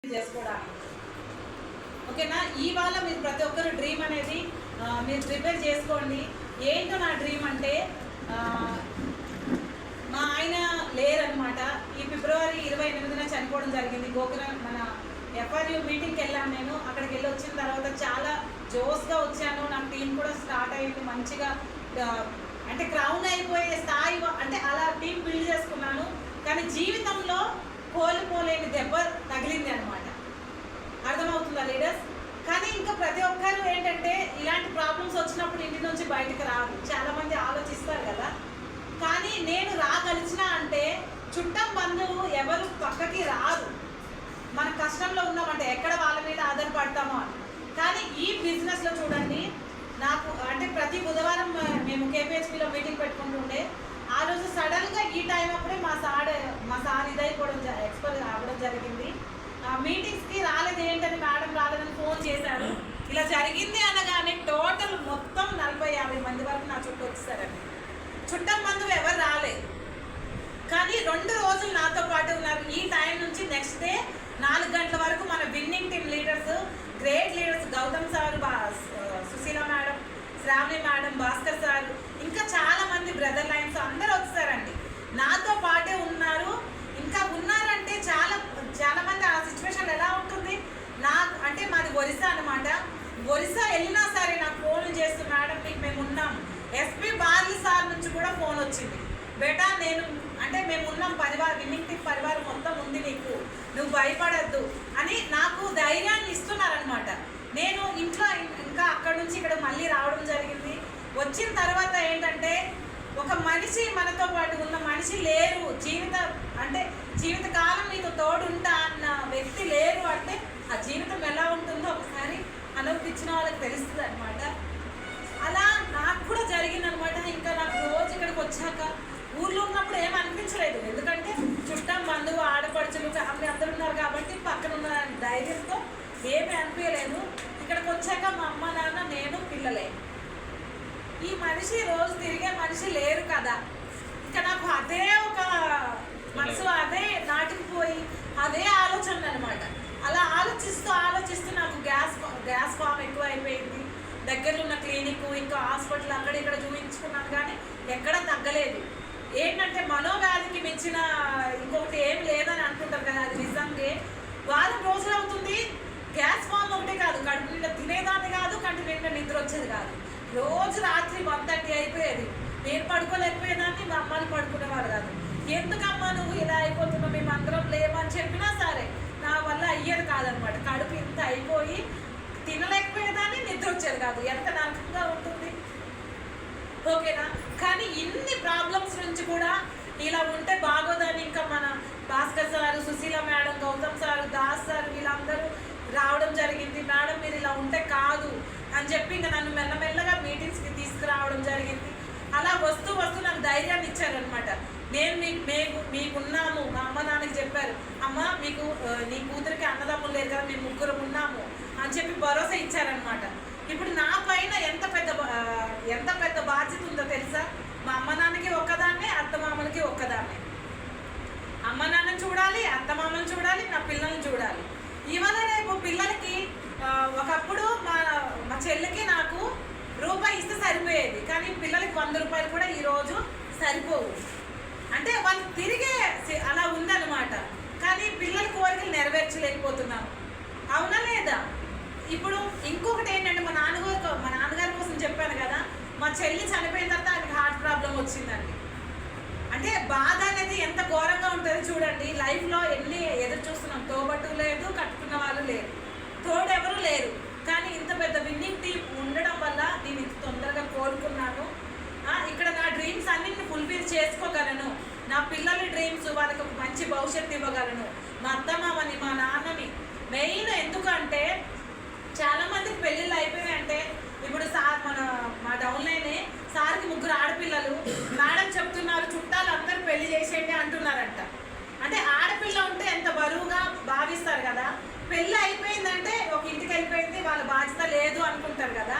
చేసుకోవడానికి. ఓకేనా? ఇవాళ మీరు ప్రతి ఒక్కరు డ్రీమ్ అనేది మీరు ప్రిపేర్ చేసుకోండి. ఏంటో నా డ్రీమ్ అంటే మా ఆయన లేరనమాట. ఈ ఫిబ్రవరి 28న చనిపోవడం జరిగింది. గోకులం మన ఎఫ్ఆర్యూ మీటింగ్కి వెళ్ళాను నేను. అక్కడికి వెళ్ళి వచ్చిన తర్వాత చాలా జోస్గా వచ్చాను. నాకు టీం కూడా స్టార్ట్ అయ్యింది మంచిగా, అంటే క్రౌన్ అయిపోయే స్థాయి, అంటే అలా టీం బిల్డ్ చేసుకున్నాను. కానీ జీవితంలో కోల్పోలేని దెబ్బ తగిలింది అనమాట. అర్థమవుతుందా లీడర్స్? కానీ ఇంకా ప్రతి ఒక్కరు ఏంటంటే ఇలాంటి ప్రాబ్లమ్స్ వచ్చినప్పుడు ఇంటి నుంచి బయటకు రాదు. చాలామంది ఆలోచిస్తారు కదా. కానీ నేను రాగలిచిన అంటే చుట్టం బంధువు ఎవరు పక్కకి రారు. మన కష్టంలో ఉన్నామంటే ఎక్కడ వాళ్ళ మీద ఆధారపడతామో అని. కానీ ఈ బిజినెస్లో చూడండి, నాకు అంటే ప్రతి బుధవారం మేము కేపీహెచ్పీలో మీటింగ్ పెట్టుకుంటుండే. ఆ రోజు సడన్గా ఈ టైం అప్పుడే మా సార్ ఇదైపోవడం ఎక్స్పైర్ అవ్వడం జరిగింది. మీటింగ్స్కి రాలేదు, ఏంటని మేడం రాలేదని ఫోన్ చేశారు. ఇలా జరిగింది అనగానే టోటల్ మొత్తం 40-50 మంది వరకు నా చుట్టూ వచ్చేసారండి. చుట్టం బంధువు ఎవరు రాలేదు, కానీ 2 రోజులు నాతో పాటు ఉన్నారు. ఈ టైం నుంచి నెక్స్ట్ డే 4 గంటల వరకు మన winning team leaders, great leaders, Gautam sir, Sushila madam, Sravani madam, Bhaskar sir, ఇంకా చాలా మంది బ్రదర్ లైన్స్ అందరూ వచ్చారండి. నాతో పాటే ఉన్నారు. ఇంకా ఉన్నారంటే చాలా మంది ఆ సిచ్యువేషన్ ఎలా ఉంటుంది. నాకు అంటే మాది ఒరిస్సా అనమాట. ఒరిస్సా వెళ్ళినా సరే నాకు ఫోన్లు చేస్తూ, మేడం మీకు మేము ఉన్నాం. ఎస్పీ బార్లీ సార్ నుంచి కూడా ఫోన్ వచ్చింది, బేటా మేము ఉన్నాం, పరివారం విన్నింగ్ టీమ్ పరివారం మొత్తం ఉంది, నీకు నువ్వు భయపడద్దు అని నాకు ధైర్యాన్ని ఇస్తున్నారనమాట. నేను ఇంట్లో ఇంకా అక్కడ నుంచి ఇక్కడ మళ్ళీ రావడం జరిగింది. వచ్చిన తర్వాత ఏంటంటే ఒక మనిషి, మనతో పాటు ఉన్న మనిషి లేరు, జీవితకాలం నీతో తోడుంటా అన్న వ్యక్తి లేరు అంటే ఆ జీవితం ఎలా ఉంటుందో ఒకసారి అనుభవించిన వాళ్ళకి తెలుస్తుంది అనమాట. అలా నాకు కూడా జరిగిందనమాట. ఇంకా నాకు రోజు ఇక్కడికి వచ్చాక ఊర్లో ఉన్నప్పుడు ఏం అనిపించలేదు, ఎందుకంటే చుట్టం బంధువు, ఆడపడుచులు, ఫ్యామిలీ అందరు ఉన్నారు కాబట్టి పక్కన ఉన్న ధైర్యంతో ఏమీ అనిపించలేదు. ఇక్కడికి వచ్చాక మా అమ్మ, నాన్న, నేను, పిల్లలే. ఈ మనిషి రోజు తిరిగే మనిషి లేరు కదా. ఇంకా నాకు అదే ఒక మనసు, అదే నాటుకుపోయి అదే ఆలోచన అనమాట. అలా ఆలోచిస్తూ నాకు గ్యాస్ ఫామ్ ఎక్కువ అయిపోయింది. దగ్గరలో ఉన్న క్లినిక్, ఇంకా హాస్పిటల్ అక్కడ ఇక్కడ చూపించుకున్నాను, కానీ ఎక్కడ తగ్గలేదు. ఏంటంటే మనోవ్యాధికి మించిన ఇంకొకటి ఏం లేదని అంటుంటారు కదా, అది నిజంగా. వారం రోజులు అవుతుంది, గ్యాస్ ఫామ్ ఒకటే కాదు, కడుపు నిండా తినేదాన్ని కాదు, కంటి నిండా నిద్ర వచ్చేది కాదు. రోజు రాత్రి 1:30 అయిపోయేది. నేను పడుకోలేకపోయేదాన్ని, మా అమ్మాయిలు పడుకునేవారు కాదు. ఎందుకమ్మా నువ్వు ఇలా అయిపోతున్నావు, మేము అందరం లేవని చెప్పినా సరే నా వల్ల అయ్యేది కాదనమాట. కడుపు ఇంత అయిపోయి తినలేకపోయేదాన్ని, నిద్ర వచ్చేది కాదు. ఎంత నరకంగా ఉంటుంది, ఓకేనా? కానీ ఇన్ని ప్రాబ్లమ్స్ నుంచి కూడా ఇలా ఉంటే బాగోదని ఇంకా మన Bhaskar sir, Sushila madam, Gautam sir, Das sir వీళ్ళందరూ రావడం జరిగింది. మేడం మీరు ఇలా ఉంటే కాదు అని చెప్పి ఇంకా నన్ను మెల్లమెల్లగా మీటింగ్స్కి తీసుకురావడం జరిగింది. అలా వస్తూ నాకు ధైర్యాన్ని ఇచ్చారనమాట. నేను మీకున్నాము. మా అమ్మ నాన్నకి చెప్పారు, అమ్మ మీకు నీ కూతురికి అన్నదమ్ములు లేరు కదా, మేము 3 ఉన్నాము అని చెప్పి భరోసా ఇచ్చారనమాట. ఇప్పుడు నా పైన ఎంత పెద్ద బాధ్యత ఉందో తెలుసా? మా అమ్మ నాన్నకి ఒక్కదాన్నే, అత్తమామలకి ఒక్కదాన్నే. అమ్మ నాన్నని చూడాలి, అత్తమామని చూడాలి, నా పిల్లల్ని చూడాలి. ఇవాళ రేపు పిల్లలకి ఒకప్పుడు మా చెల్లికి నాకు రూపాయి ఇస్తే సరిపోయేది, కానీ పిల్లలకి 100 రూపాయలు కూడా ఈరోజు సరిపోవు. అంటే వాళ్ళు తిరిగే అలా ఉందన్నమాట. కానీ పిల్లల కోరికలు నెరవేర్చలేకపోతున్నాము, అవునా లేదా? ఇప్పుడు ఇంకొకటి ఏంటంటే మా నాన్నగారి కోసం చెప్పాను కదా, మా చెల్లి చనిపోయిన తర్వాత ఆయనకి హార్ట్ ప్రాబ్లం వచ్చిందండి. అంటే బాధ అనేది ఎంత ఘోరంగా ఉంటుందో చూడండి. లైఫ్లో ఎన్ని ఎదురు చూస్తున్నాం, తోబట్టు లేదు, కట్టుకున్న వాళ్ళు లేరు, తోడెవరు లేరు. కానీ ఇంత పెద్ద విన్నింగ్ టీం ఉండడం వల్ల నేను ఇంత తొందరగా కోరుకున్నాను. ఇక్కడ నా డ్రీమ్స్ అన్నింటిని ఫుల్ఫిల్ చేసుకోగలను. నా పిల్లల డ్రీమ్స్, వాళ్ళకి ఒక మంచి భవిష్యత్తు ఇవ్వగలను. మా అత్తమామని, మా నాన్నని మెయిన్. ఎందుకంటే చాలామందికి పెళ్ళిళ్ళు అయిపోయినాయంటే, ఇప్పుడు సార్ మా డౌన్లైనే సార్కి 3 ఆడపిల్లలు. మేడం చెప్తున్నారు చుట్టాలు అందరూ పెళ్లి చేసేయండి అంటున్నారంట. అంటే ఆడపిల్ల ఉంటే ఎంత బరువుగా భావిస్తారు కదా. పెళ్ళి అయిపోయిందంటే ఒక ఇంటికి వెళ్ళిపోయింది, వాళ్ళ బాధ్యత లేదు అనుకుంటారు కదా.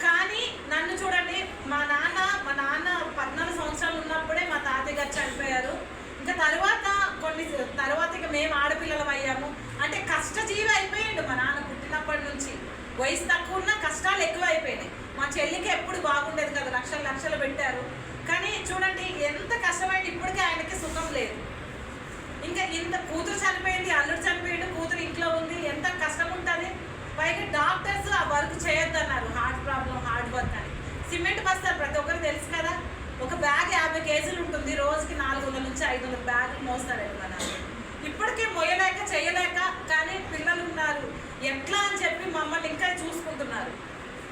కానీ నన్ను చూడండి, మా నాన్న 14 సంవత్సరాలు ఉన్నప్పుడే మా తాతయ్య గారు చనిపోయారు. ఇంకా తర్వాత ఇక మేము ఆడపిల్లలం అయ్యాము. అంటే కష్టం వయసు తక్కువ ఉన్న కష్టాలు ఎక్కువ అయిపోయినాయి. మా చెల్లికి ఎప్పుడు బాగుండేది కదా, లక్షలు లక్షలు పెట్టారు. కానీ చూడండి ఎంత కష్టమైంది, ఇప్పటికీ ఆయనకి సుఖం లేదు. ఇంకా ఇంత కూతురు చనిపోయింది, అల్లుడు చనిపోయింది, కూతురు ఇంట్లో ఉంది, ఎంత కష్టం ఉంటుంది. పైగా డాక్టర్స్ ఆ వర్క్ చేయొద్దన్నారు, హార్ట్ ప్రాబ్లం, హార్డ్ వర్క్ అని. సిమెంట్ బస్తారు ప్రతి ఒక్కరు తెలుసు కదా, ఒక బ్యాగ్ 50 కేజీలు ఉంటుంది, రోజుకి 400 నుంచి 500 బ్యాగులు మోస్తారు ఎవరన్నా. ఇప్పటికే మొయ్యలేక చేయలేక, కానీ పిల్లలు ఉన్నారు ఎట్లా అని చెప్పి మమ్మల్ని ఇంకా చూసుకుంటున్నారు.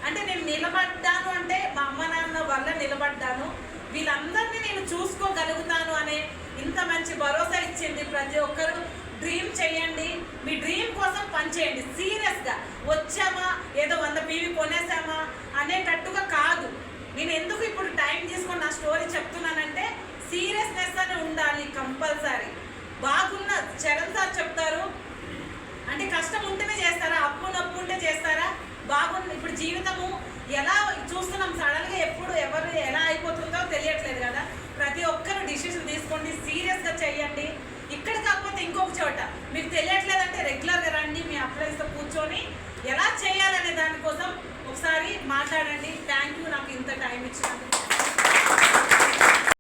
అంటే నేను నిలబడ్డాను అంటే మా అమ్మ నాన్న వల్ల నిలబడ్డాను, వీళ్ళందరినీ నేను చూసుకోగలుగుతాను అనే ఇంత మంచి భరోసా ఇచ్చింది. ప్రతి ఒక్కరు డ్రీమ్ చేయండి, మీ డ్రీమ్ కోసం పనిచేయండి. సీరియస్గా వచ్చామా ఏదో 100 పీవీ కొనేసామా అనేటట్టుగా కాదు. నేను ఎందుకు ఇప్పుడు టైం తీసుకొని నా స్టోరీ చెప్తున్నానంటే సీరియస్నెస్ అని ఉండాలి కంపల్సరీ. బాగున్న చరణ్ సార్ చెప్తారు, అంటే కష్టం ఉంటేనే చేస్తారా, అప్పు నప్పు ఉంటే చేస్తారా? బాగుంది. ఇప్పుడు జీవితము ఎలా చూస్తున్నాం, సడన్గా ఎప్పుడు ఎవరు ఎలా అయిపోతుందో తెలియట్లేదు కదా. ప్రతి ఒక్కరు డిసిషన్ తీసుకోండి, సీరియస్గా చెయ్యండి. ఇక్కడ కాకపోతే ఇంకొక చోట మీకు తెలియట్లేదంటే రెగ్యులర్గా రండి, మీ అప్లైన్స్తో కూర్చొని ఎలా చేయాలనే దానికోసం ఒకసారి మాట్లాడండి. థ్యాంక్ యూ నాకు ఇంత టైం ఇచ్చినందుకు.